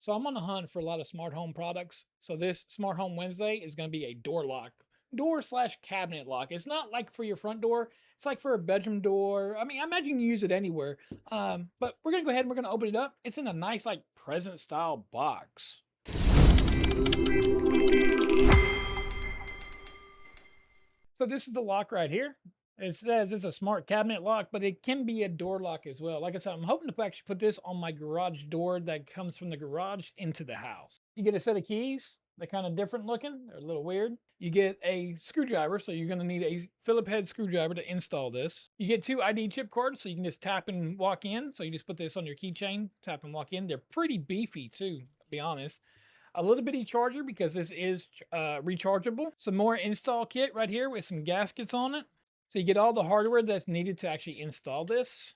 So I'm on the hunt for a lot of smart home products. So this Smart Home Wednesday is going to be a door lock, door slash cabinet lock. It's not like for your front door. It's like for a bedroom door. I mean, I imagine you use it anywhere. But we're going to go ahead and we're going to open it up. It's in a nice like present style box. So this is the lock right here. It says it's a smart cabinet lock, but it can be a door lock as well. Like I said, I'm hoping to actually put this on my garage door that comes from the garage into the house. You get a set of keys. They're kind of different looking. They're a little weird. You get a screwdriver, so you're going to need a Phillip head screwdriver to install this. You get two ID chip cards, so you can just tap and walk in. So you just put this on your keychain, tap and walk in. They're pretty beefy too, to be honest. A little bitty charger because this is rechargeable. Some more install kit right here with some gaskets on it. So you get all the hardware that's needed to actually install this.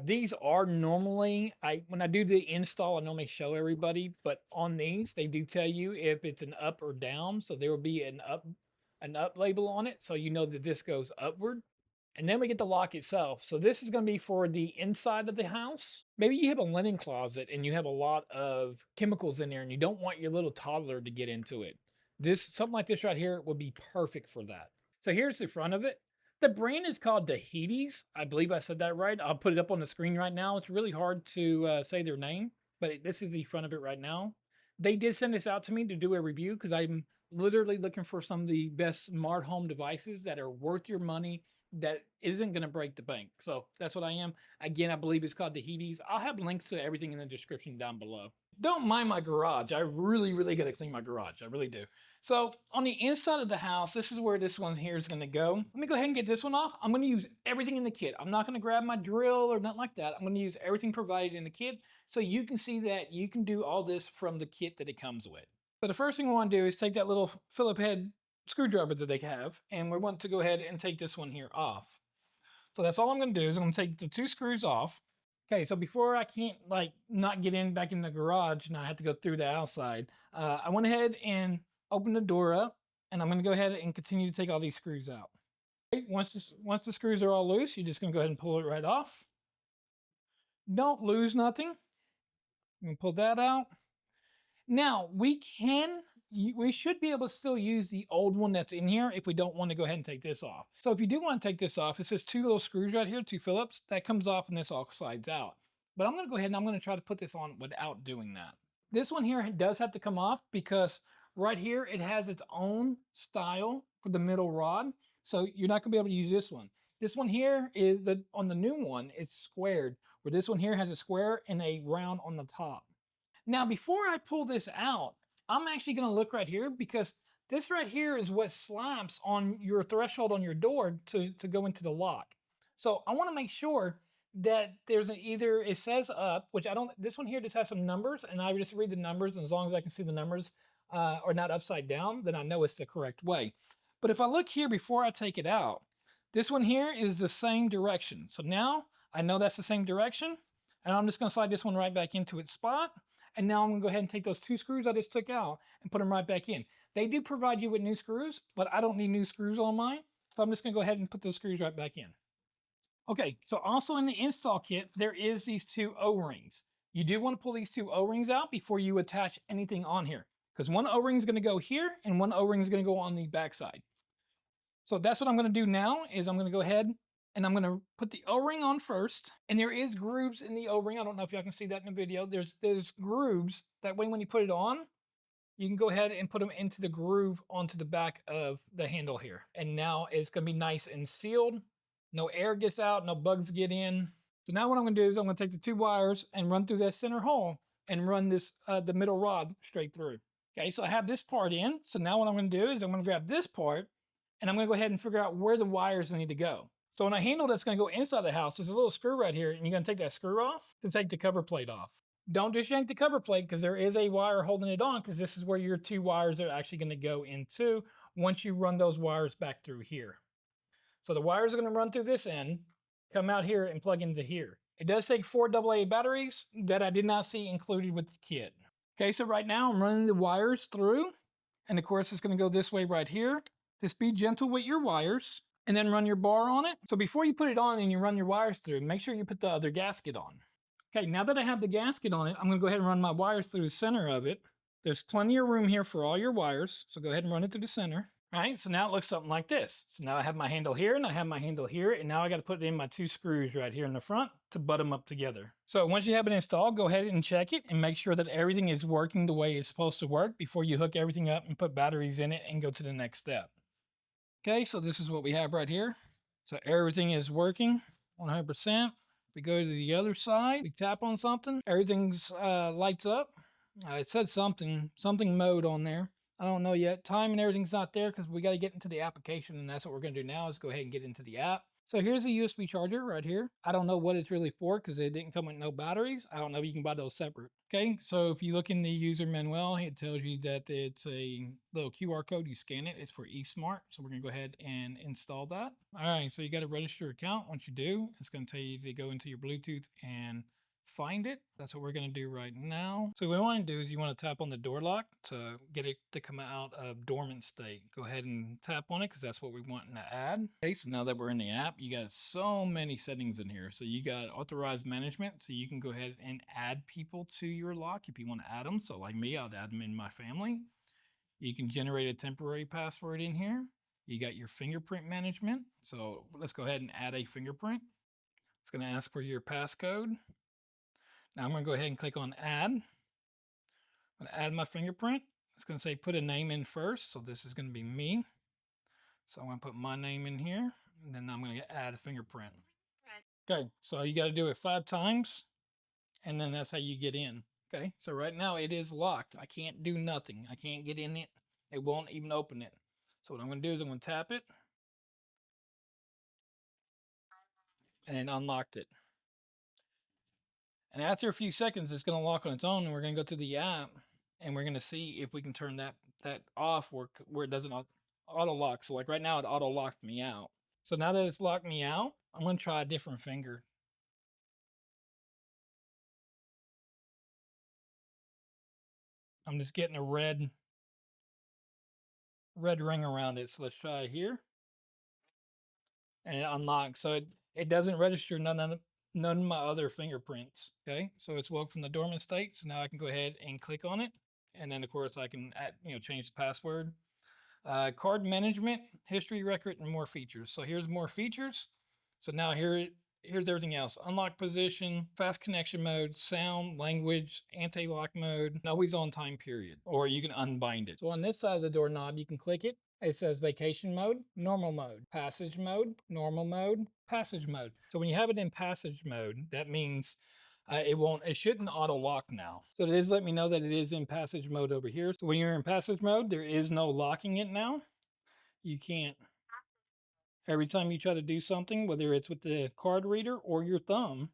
These are normally, when I do the install, I normally show everybody, but on these, they do tell you if it's an up or down. So there will be an up label on it. So you know that this goes upward. And then we get the lock itself. So this is going to be for the inside of the house. Maybe you have a linen closet and you have a lot of chemicals in there and you don't want your little toddler to get into it. Something like this right here would be perfect for that. So here's the front of it. The brand is called Dhiedas. I believe I said that right. I'll put it up on the screen right now. It's really hard to say their name, but this is the front of it right now. They did send this out to me to do a review because I'm literally looking for some of the best smart home devices that are worth your money, that isn't going to break the bank. So that's what I am. Again, I believe it's called Dhiedas. I'll have links to everything in the description down below. Don't mind my garage. I really got to clean my garage. I really do. So on the inside of the house, this is where this one here is going to go. Let me go ahead and get this one off. I'm going to use everything in the kit. I'm not going to grab my drill or nothing like that. I'm going to use everything provided in the kit so you can see that you can do all this from the kit that it comes with. So the first thing we want to do is take that little Phillip head screwdriver that they have, and we want to go ahead and take this one here off. So that's all I'm going to do is I'm going to take the two screws off. Okay, so before I can't not get in back in the garage and I have to go through the outside, I went ahead and opened the door up, and I'm going to go ahead and continue to take all these screws out. Okay, once the screws are all loose, you're just going to go ahead and pull it right off. Don't lose nothing. I'm going to pull that out. Now we should be able to still use the old one that's in here if we don't want to go ahead and take this off. So if you do want to take this off, it says two little screws right here, two Phillips, that comes off and this all slides out. But I'm going to go ahead and I'm going to try to put this on without doing that. This one here does have to come off because right here it has its own style for the middle rod. So you're not going to be able to use this one. This one here is on the new one, it's squared, where this one here has a square and a round on the top. Now, before I pull this out, I'm actually going to look right here because this right here is what slaps on your threshold on your door to go into the lock. So I want to make sure that there's either it says up, which this one here just has some numbers, and I just read the numbers, and as long as I can see the numbers are not upside down, then I know it's the correct way. But if I look here before I take it out, this one here is the same direction. So now I know that's the same direction, and I'm just going to slide this one right back into its spot. And now I'm going to go ahead and take those two screws I just took out and put them right back in. They do provide you with new screws, but I don't need new screws on mine. So I'm just going to go ahead and put those screws right back in. Okay, so also in the install kit, there is these two O-rings. You do want to pull these two O-rings out before you attach anything on here, because one O-ring is going to go here and one O-ring is going to go on the backside. So that's what I'm going to do now is I'm going to go ahead and I'm going to put the O-ring on first. And there is grooves in the O-ring. I don't know if y'all can see that in the video. There's grooves. That way when you put it on, you can go ahead and put them into the groove onto the back of the handle here. And now it's going to be nice and sealed. No air gets out, no bugs get in. So now what I'm going to do is I'm going to take the two wires and run through that center hole and run this the middle rod straight through. Okay, so I have this part in. So now what I'm going to do is I'm going to grab this part and I'm going to go ahead and figure out where the wires need to go. So on a handle that's going to go inside the house, there's a little screw right here, and you're going to take that screw off to take the cover plate off. Don't just yank the cover plate because there is a wire holding it on, because this is where your two wires are actually going to go into once you run those wires back through here. So the wires are going to run through this end, come out here, and plug into here. It does take 4 AA batteries that I did not see included with the kit. Okay, so right now I'm running the wires through, and of course it's going to go this way right here. Just be gentle with your wires. And then run your bar on it. So before you put it on and you run your wires through, make sure you put the other gasket on. Okay, now that I have the gasket on it, I'm gonna go ahead and run my wires through the center of it. There's plenty of room here for all your wires, so go ahead and run it through the center. All right, so now it looks something like this. So now I have my handle here and I have my handle here, and now I gotta put in my 2 screws right here in the front to butt them up together. So once you have it installed, go ahead and check it and make sure that everything is working the way it's supposed to work before you hook everything up and put batteries in it and go to the next step. Okay, so this is what we have right here. So everything is working 100%. We go to the other side, we tap on something, everything's lights up. It said something mode on there. I don't know yet. Time and everything's not there because we got to get into the application, and that's what we're going to do now is go ahead and get into the app. So here's a USB charger right here. I don't know what it's really for because it didn't come with no batteries. I don't know if you can buy those separate. Okay, so if you look in the user manual, it tells you that it's a little QR code. You scan it. It's for eSmart. So we're going to go ahead and install that. All right, so you got to register your account. Once you do, it's going to tell you to go into your Bluetooth and find it. That's what we're going to do right now. So what we want to do is you want to tap on the door lock to get it to come out of dormant state. Go ahead and tap on it because that's what we want to add. Okay, so now that we're in the app, you got so many settings in here. So you got authorized management, so you can go ahead and add people to your lock if you want to add them. So like me, I'd add them in my family. You can generate a temporary password in here. You got your fingerprint management. So let's go ahead and add a fingerprint. It's going to ask for your passcode. Now I'm going to go ahead and click on add. I'm going to add my fingerprint. It's going to say put a name in first. So this is going to be me. So I'm going to put my name in here. And then I'm going to add a fingerprint. Okay, so you got to do it 5 times. And then that's how you get in. Okay, so right now it is locked. I can't do nothing. I can't get in it. It won't even open it. So what I'm going to do is I'm going to tap it. And it unlocked it. And after a few seconds, it's going to lock on its own, and we're going to go to the app, and we're going to see if we can turn that off where it doesn't auto lock. So like right now, it auto locked me out. So now that it's locked me out, I'm going to try a different finger. I'm just getting a red ring around it. So let's try it here, and it unlocks. So it doesn't register none of my other fingerprints. Okay, so it's woke from the dormant state. So now I can go ahead and click on it, and then of course I can change the password. Card management, history record, and more features. So here's more features. So now here's everything else. Unlock position, fast connection mode, sound, language, anti-lock mode, always on time period, or you can unbind it. So on this side of the doorknob, you can click it. It says vacation mode, normal mode, passage mode, normal mode, passage mode. So when you have it in passage mode, that means it shouldn't auto lock now. So it is letting me know that it is in passage mode over here. So when you're in passage mode, there is no locking it now. You can't, every time you try to do something, whether it's with the card reader or your thumb,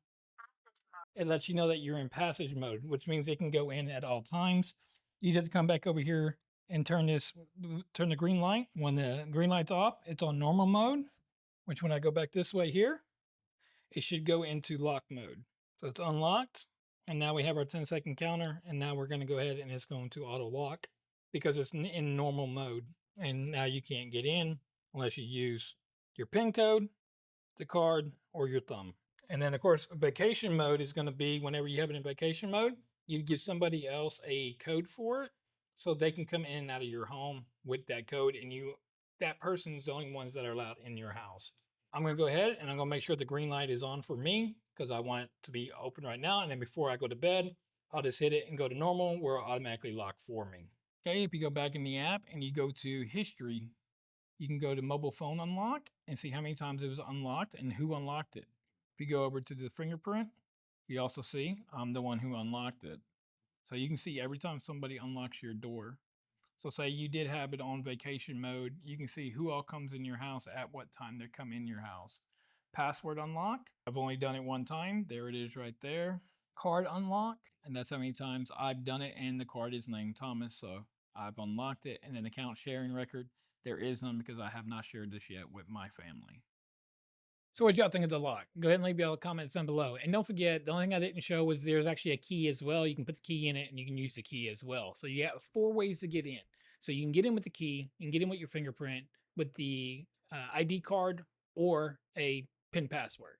it lets you know that you're in passage mode, which means it can go in at all times. You just have to come back over here and turn the green light. When the green light's off, it's on normal mode, which when I go back this way here, it should go into lock mode. So it's unlocked, and now we have our 10-second counter, and now we're going to go ahead and it's going to auto lock because it's in normal mode. And now you can't get in unless you use your PIN code, the card, or your thumb. And then of course, vacation mode is going to be whenever you have it in vacation mode, you give somebody else a code for it so they can come in and out of your home with that code, and that person's the only ones that are allowed in your house. I'm going to go ahead and I'm going to make sure the green light is on for me because I want it to be open right now. And then before I go to bed, I'll just hit it and go to normal where it'll automatically lock for me. Okay, if you go back in the app and you go to history, you can go to mobile phone unlock and see how many times it was unlocked and who unlocked it. If you go over to the fingerprint, you also see I'm the one who unlocked it. So you can see every time somebody unlocks your door. So say you did have it on vacation mode, you can see who all comes in your house at what time they come in your house. Password unlock, I've only done it one time. There it is right there. Card unlock, and that's how many times I've done it, and the card is named Thomas, so I've unlocked it. And then account sharing record, there is none because I have not shared this yet with my family. So what y'all think of the lock? Go ahead and leave y'all comments down below. And don't forget, the only thing I didn't show was there's actually a key as well. You can put the key in it and you can use the key as well. So you got 4 ways to get in. So you can get in with the key, you can get in with your fingerprint, with the ID card, or a PIN password.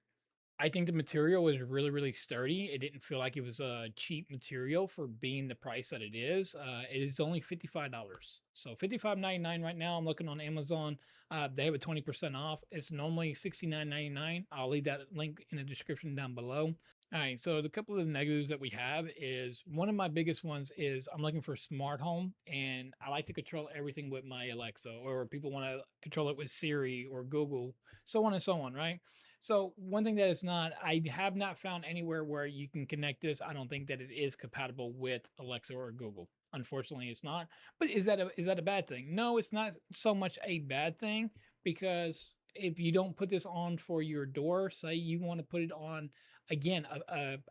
I think the material was really, really sturdy. It didn't feel like it was a cheap material for being the price that it is. It is only $55. So 55.99 right now. I'm looking on Amazon. They have a 20% off. It's normally 69.99. I'll leave that link in the description down below. All right, so the couple of negatives that we have is one of my biggest ones is I'm looking for smart home and I like to control everything with my Alexa, or people want to control it with Siri or Google, so on and so on, right? So one thing that it's not, I have not found anywhere where you can connect this. I don't think that it is compatible with Alexa or Google. Unfortunately, it's not. But is that a bad thing? No, it's not so much a bad thing, because if you don't put this on for your door, say you want to put it on again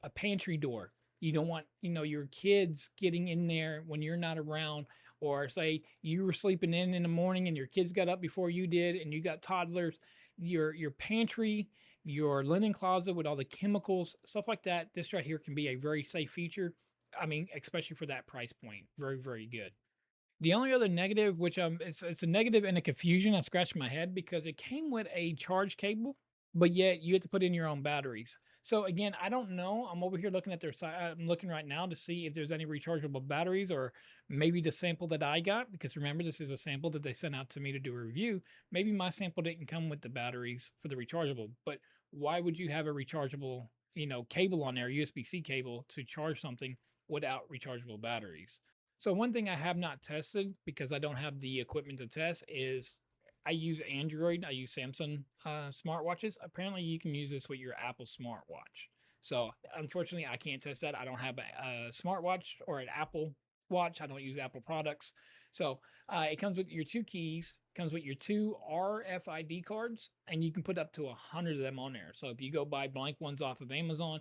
a pantry door. You don't want, your kids getting in there when you're not around, or say you were sleeping in the morning and your kids got up before you did and you got toddlers. Your pantry, your linen closet with all the chemicals, stuff like that, this right here can be a very safe feature. I mean, especially for that price point, very, very good. The only other negative, which it's a negative and a confusion. I scratched my head because it came with a charge cable, but yet you have to put in your own batteries. So again, I don't know. I'm over here looking at their site. I'm looking right now to see if there's any rechargeable batteries, or maybe the sample that I got. Because remember, this is a sample that they sent out to me to do a review. Maybe my sample didn't come with the batteries for the rechargeable. But why would you have a rechargeable, cable on there, USB-C cable, to charge something without rechargeable batteries? So one thing I have not tested, because I don't have the equipment to test, is I use Android. I use Samsung smartwatches. Apparently, you can use this with your Apple smartwatch. So unfortunately, I can't test that. I don't have a smartwatch or an Apple watch. I don't use Apple products. So it comes with your two keys, comes with your two RFID cards, and you can put up to 100 of them on there. So if you go buy blank ones off of Amazon,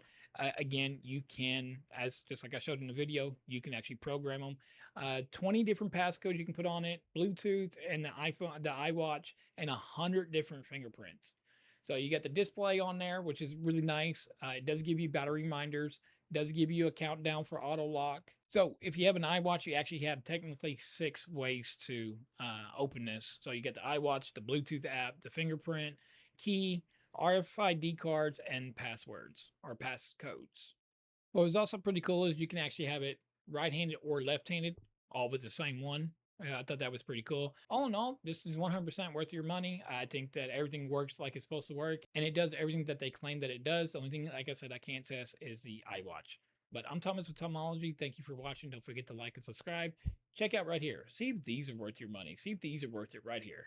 again, you can, as just like I showed in the video, you can actually program them. 20 different passcodes you can put on it, Bluetooth and the iPhone, the iWatch, and 100 different fingerprints. So you got the display on there, which is really nice. It does give you battery reminders, does give you a countdown for auto lock. So if you have an iWatch, you actually have technically 6 ways to open this. So you get the iWatch, the Bluetooth app, the fingerprint, key, RFID cards, and passwords or passcodes. What was also pretty cool is you can actually have it right-handed or left-handed, all with the same one. I thought that was pretty cool. All in all, this is 100% worth your money. I think that everything works like it's supposed to work, and it does everything that they claim that it does. The only thing, like I said, I can't test is the iWatch. But I'm Thomas with Tomology. Thank you for watching. Don't forget to like and subscribe. Check out right here. See if these are worth your money. See if these are worth it right here.